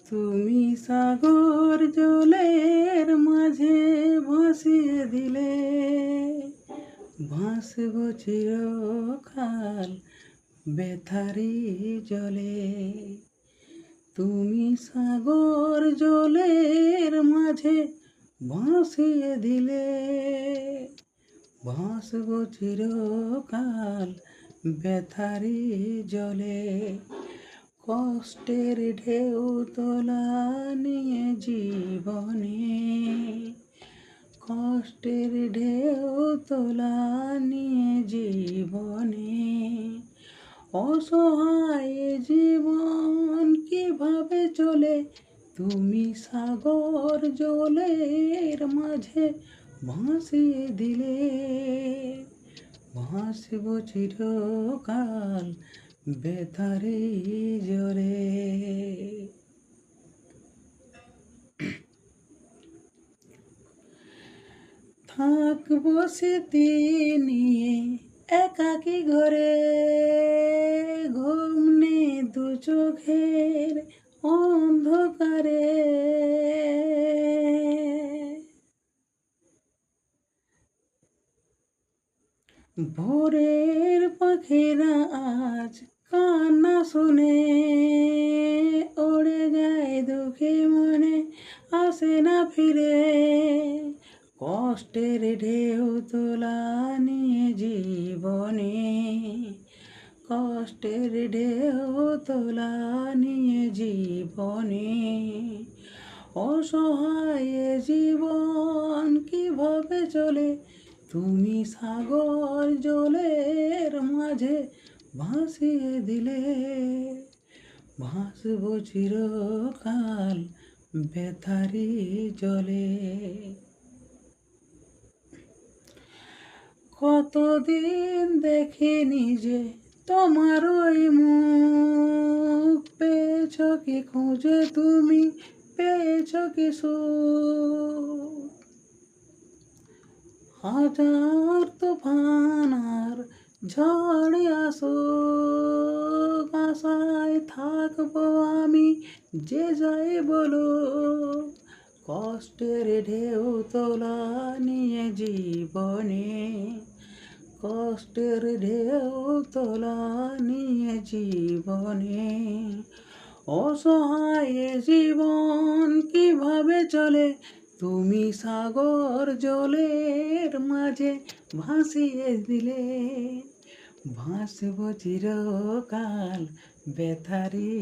তুমি সাগর জলের মাঝে ভাসিয়ে দিলে, ভাসব চিরকাল বেথারি জলে। তুমি সাগর জলের মাঝে ভাসিয়ে দিলে, ভাসব চিরকাল বেথারি জলে। কষ্টের ঢেউ তোলা নিয়ে জীবনে, কষ্টের ঢেউ তোলা নিয়ে জীবনে। অসহায় জীবন কিভাবে চলে, তুমি সাগর জলের মাঝে ভাসিয়ে দিলে, ভাসব চিরকাল বেথারি জলে। থাকবো স্মৃতি নিয়ে একাকী ঘরে, ঘুম নেই দু চোখের অন্ধকারে। ভোরের পাখিরা আজ কান্না শুনে, উড়ে যায় দুঃখী মনে, আসে না ফিরে। কষ্টের ঢেউ তোলা নিয়ে জীবনে, কষ্টের ঢেউ তোলা নিয়ে জীবনে। অসহায় জীবন কিভাবে চলে, তুমি সাগর জলের মাঝে ভাসিয়ে দিলে, ভাসব চিরকাল বেথারি জলে। কতদিন দেখিনি যে তোমার ওই মুখ, পেয়েছ কি খুঁজে তুমি, পেয়েছ কি সুখ। হাজার তুফান আর ঝড়ে আসুক, আশায় থাকবো আমি যে যাই বলো। কষ্টের ঢেউ তোলা নিয়ে জীবনে, কষ্টের ঢেউ তোলা নিয়ে জীবনে। অসহায় জীবন কিভাবে চলে, তুমি সাগর জলের মাঝে ভাসিয়ে দিলে, ভাসব চিরকাল বেথারি।